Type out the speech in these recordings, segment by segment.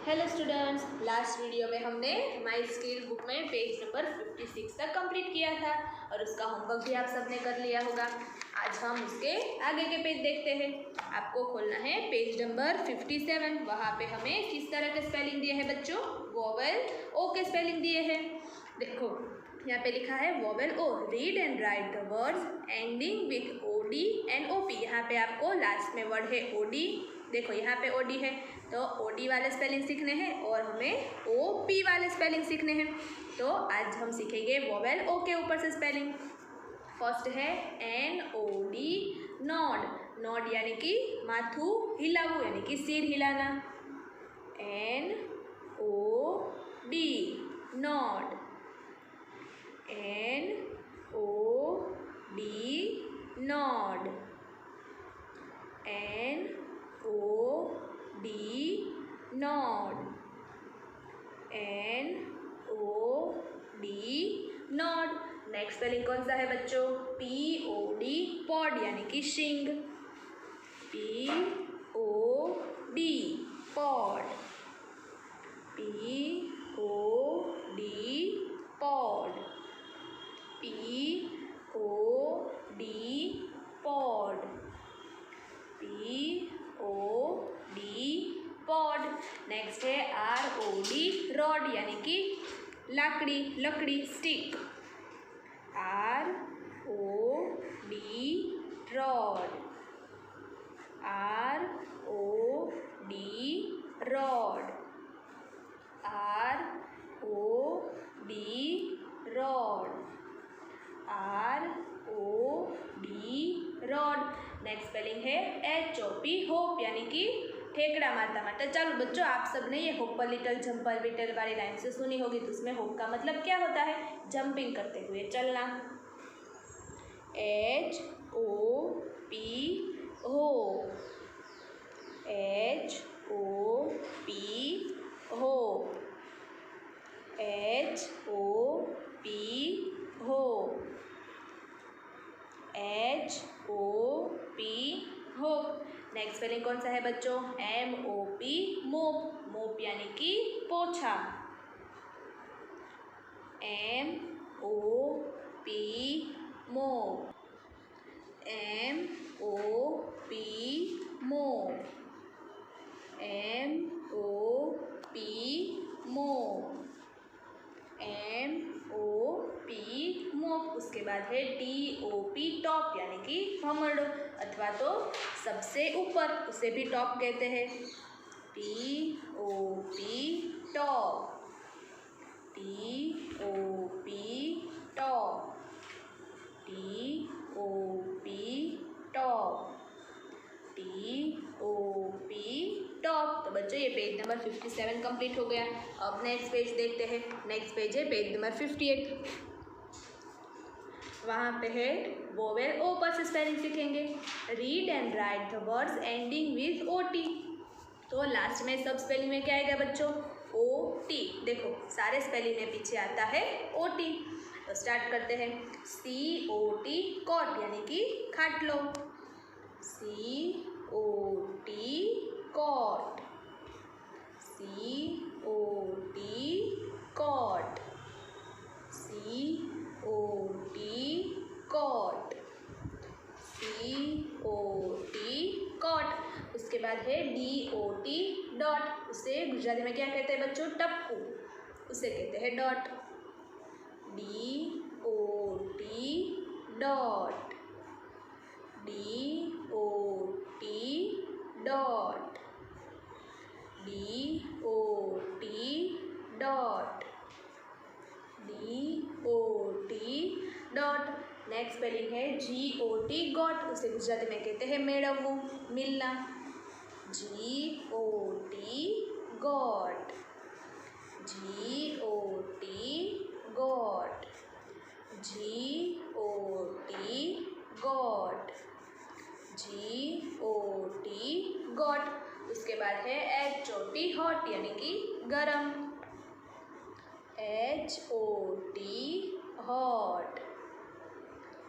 Hello students, last video में हमने my skill book में पेज नंबर 56 तक कंप्लीट किया था और उसका होमवर्क भी आप सबने कर लिया होगा। आज हम उसके आगे के पेज देखते हैं। आपको खोलना है पेज नंबर 57। वहाँ पे हमें किस तरह के स्पेलिंग दिए हैं बच्चों? वोवेल ओ के स्पेलिंग दिए हैं। देखो यहाँ पे लिखा है vowel O. Read and write the words ending with O D and O P. यहाँ पे आपको लास्ट में वर्ड है ओ डी। देखो यहाँ पे ओ डी है तो ओ डी वाले स्पेलिंग सीखने हैं और हमें ओ पी वाले स्पेलिंग सीखने हैं। तो आज हम सीखेंगे वोवेल ओ के ऊपर से स्पेलिंग। फर्स्ट है N O D, nod. Nod यानी कि माथू हिलावू यानी कि सिर हिलाना। N O D, nod. N O D, nod. N O D, nod. N O D, nod. Next spelling कौन सा है बच्चों? पी ओ डी, पॉड यानी कि शिंग। P O D, pod. P O D, pod. P O D, pod. P O D, pod. Next है R O D, rod यानी कि लाकड़ी, लकड़ी, stick. R O D, rod. R O D, rod. R O D, rod. R O D, rod. Next spelling है H O P, hop यानी कि ठेकड़ा मारता मारता। चलो बच्चों, आप सबने ये होपर लिटल जंपर लिटल वाली लाइन से सुनी होगी। तो उसमें होप का मतलब क्या होता है? जंपिंग करते हुए चलना। एच ओ पी, हो। एच ओ पी, हो। एच ओ पी, हो। H O P, hop. Next spelling कौन सा है बच्चों? एम ओ पी, मोप। मोप यानी कि पोछा। एम ओ पी, मोप। एम ओ पी, मोप। एम ओ पी, मोप। एम ओ पी, मोप। उसके बाद है टी ओ पी, टॉप यानी कि भमरडो अथवा तो सबसे ऊपर, उसे भी टॉप कहते हैं। T O P, top. T O P, top. T O P, top. T O P, top. तो बच्चों ये पेज नंबर 57 कंप्लीट हो गया। अब नेक्स्ट पेज देखते हैं। नेक्स्ट पेज है पेज नंबर 58। वहाँ पे है वोवेल ओ पर से स्पेलिंग सीखेंगे। Read and write the words ending with O T. तो लास्ट में सब स्पेलिंग में क्या आएगा बच्चों? O T. देखो सारे स्पेलिंग में पीछे आता है ओ टी। तो स्टार्ट करते हैं। सी ओ टी, कॉट यानी कि खाट लो। सी ओ टी, कॉट। सी ओ टी, कॉट। सी ओ टी, कॉट। सी ओ टी, कॉट। उसके बाद है डी ओ टी, डॉट। उसे गुजराती में क्या कहते हैं बच्चों? टप्पू। उसे कहते हैं dot. D O T, dot. D O T, dot. D O T, dot. D O T, dot. Next spelling है जी ओ टी, गॉट। उसे गुजराती में कहते हैं मेड़वू, मिलना। जी ओ टी, गॉट। जी ओ टी, गॉट। जी ओ टी, गॉट। जी O T, got. उसके बाद है H O T, hot यानी कि गरम। H O T, hot.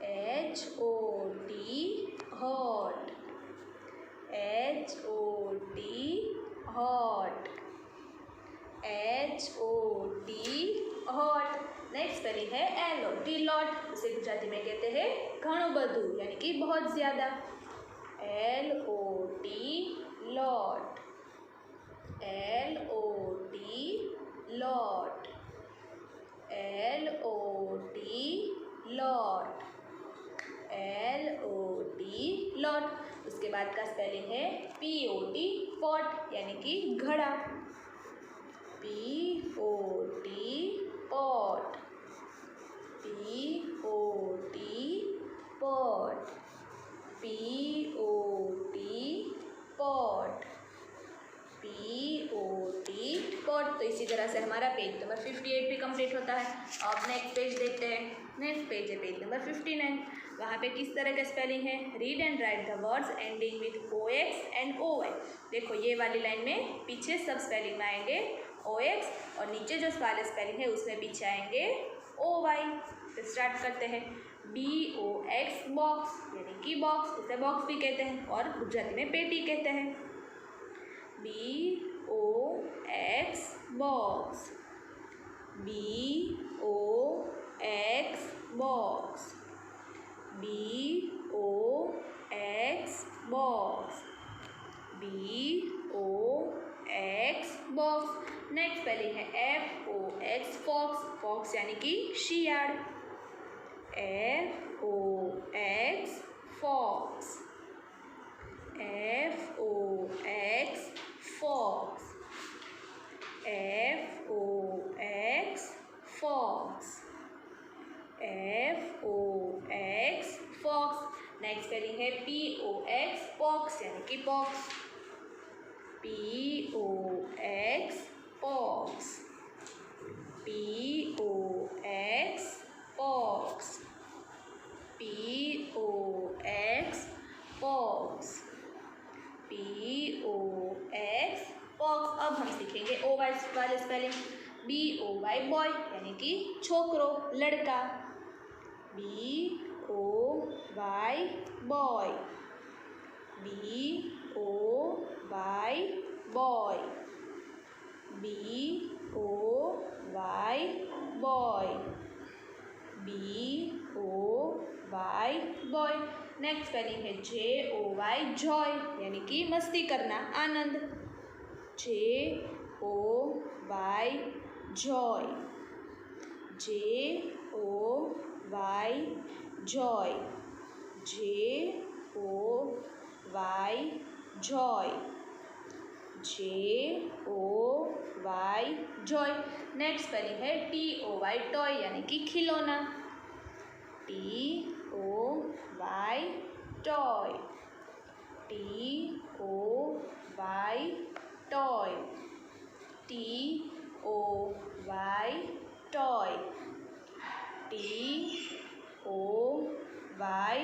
H O T, hot. H O T, hot. HOT hot. Next spelling है LOT lot, उसे गुजराती में कहते हैं घणું બધું यानी कि बहुत ज़्यादा। LOT lot, LOT lot, LOT lot, LOT lot. उसके बाद का स्पेलिंग है POT पॉट यानी कि घड़ा। POT pot, POT pot, POT pot, POT pot. तो इसी तरह से हमारा पेज नंबर 58 भी कंप्लीट होता है। अब नेक्स्ट पेज देखते हैं। नेक्स्ट पेज है पेज नंबर 59। वहाँ पे किस तरह का स्पेलिंग है? Read and write the words ending with OX and OY। देखो ये वाली लाइन में पीछे सब स्पेलिंग में आएंगे OX और नीचे जो वाले स्पेलिंग है उसमें पीछे आएंगे OY। तो स्टार्ट करते हैं। BOX बॉक्स यानी कि बॉक्स, उसे बॉक्स भी कहते हैं और गुजराती में पेटी कहते हैं। BOX box, BOX box, BOX box, BOX box. Next spelling है FOX फॉक्स, फॉक्स यानी कि शियाળ। FOX fox, FOX fox, FOX fox, FOX fox. Next spelling है POX पॉक्स यानी कि box. POX pox, POX pox, POX pox, POX pox. अब हम सीखेंगे OY वाले स्पेलिंग। BOY बॉय यानी कि छोकरो, लड़का। BOY boy, BOY boy, BOY boy, BOY boy. Next spelling है JOY जॉय यानी कि मस्ती करना, आनंद। JOY Joy, JOY Joy, JOY Joy, JOY Joy. Next spelling है TOY टॉय यानी कि खिलौना। TOY toy, TOY toy, TOY toy, TOY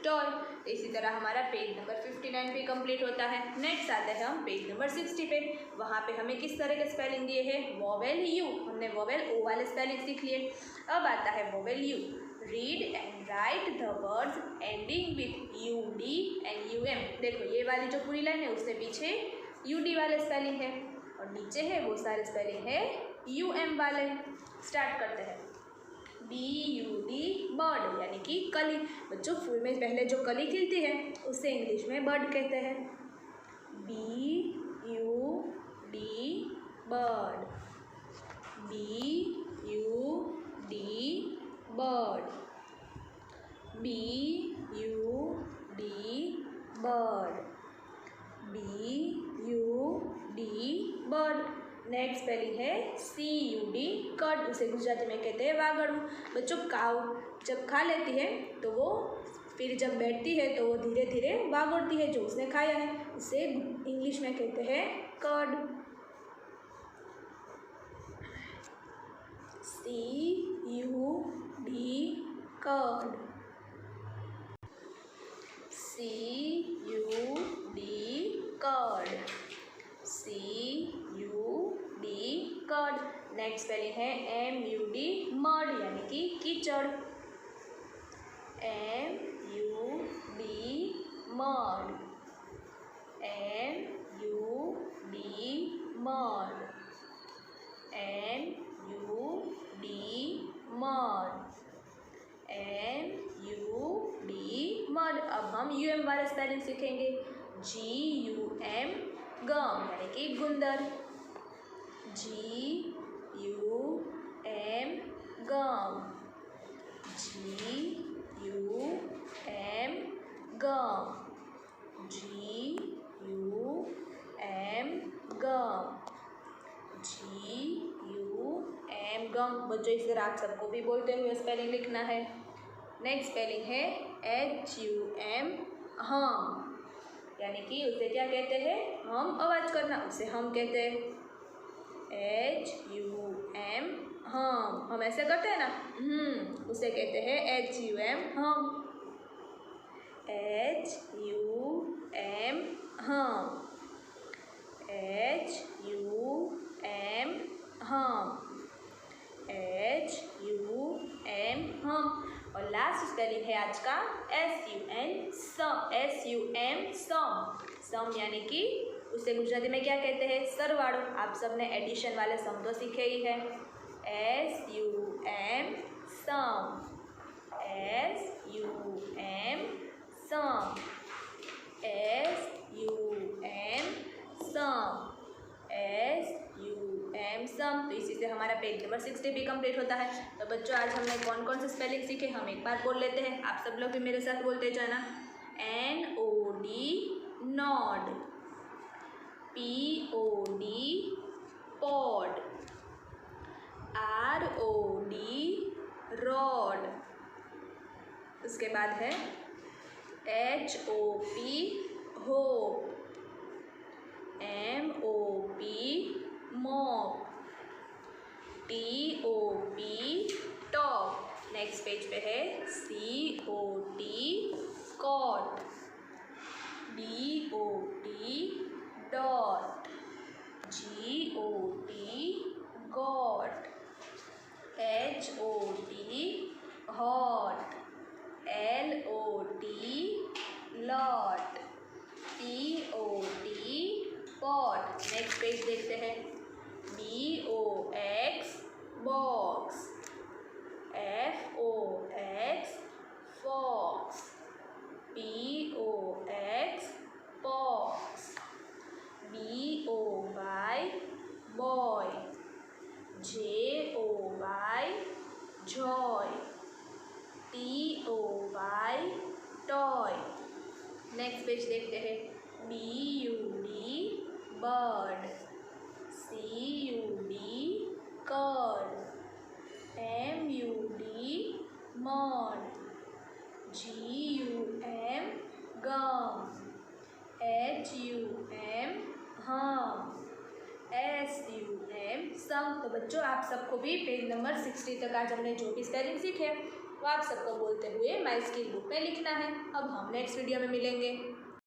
toy. इसी तरह हमारा पेज नंबर 59 पे कंप्लीट होता है। नेक्स्ट आते हैं हम पेज नंबर 60 पे। वहाँ पे हमें किस तरह के स्पेलिंग दिए हैं? वोवेल U, हमने वोवेल O वाले स्पेलिंग सीख लिए। अब आता है vowel U। Read and write the words ending with UD and UM। देखो ये वाली जो पूरी लाइन है उससे पीछे UD वाले स्पेलिंग है और नीचे है वो सारे स्पेलिंग है UM वाले। स्टार्ट करते हैं। BUD बर्ड यानी कि कली। बच्चों फूल में पहले जो कली खिलती है उसे इंग्लिश में बर्ड कहते हैं। BUD bird, BUD bird, BUD bird, BUD bird. Next spelling है CUD कट, उसे गुजराती में कहते हैं वागड़ू। बच्चों काऊ जब खा लेती है तो वो फिर जब बैठती है तो वो धीरे धीरे वागड़ती है जो उसने खाया है, उसे इंग्लिश में कहते हैं curd. CUD curd, CUD curd, CUD curd. Next spelling है MUD मड यानी कि कीचड़। MUD mud, MUD mud, MUD mud, MUD mud. अब हम UM वाला स्पेलिंग सीखेंगे। GUM गम यानी कि गुंदर, GUM गम, GUM गम, GUM गम, GUM गम। बच्चों इस तरह आप सबको भी बोलते हुए स्पेलिंग लिखना है। नेक्स्ट स्पेलिंग है HUM हम, यानी कि उसे क्या कहते हैं, हम आवाज करना, उसे हम कहते हैं। HUM हम ऐसे करते हैं ना, उसे कहते हैं HUM हम, HUM हम, HUM हम, HUM हम। और लास्ट स्पेलिंग है आज का SUN सम, SUM सम, सम यानी कि उसे गुजराती में क्या कहते हैं, सरवाड़ो। आप सबने एडिशन वाले सम तो सीखे ही है। SUM सम, SUM सम, SUM सम, SUM सम। तो इसी से हमारा पेज नंबर 60 भी कंप्लीट होता है। तो बच्चों आज हमने कौन कौन से स्पेलिंग सीखे हम एक बार बोल लेते हैं, आप सब लोग भी मेरे साथ बोलते जाना। NOD nod, POD pod, ROD rod, उसके बाद है HOP hop, MOP mop, TOP top. Next page पे है COT cot, DOT dot, GOT got, HOT hot, LOT lot, POT pot. Next page देखते हैं BOX box, FOX fox, POX pox, BOY boy, JOY joy, TOY toy. Next page देखते हैं BUD bird, CUD curd, MUD mud, GUM gum, HUM hum, SUM sum. तो बच्चों आप सबको भी page number 60 तक आज हमने जो भी स्पेलिंग सीखे वो आप सबको बोलते हुए माई स्किल बुक में लिखना है। अब हम नेक्स्ट वीडियो में मिलेंगे।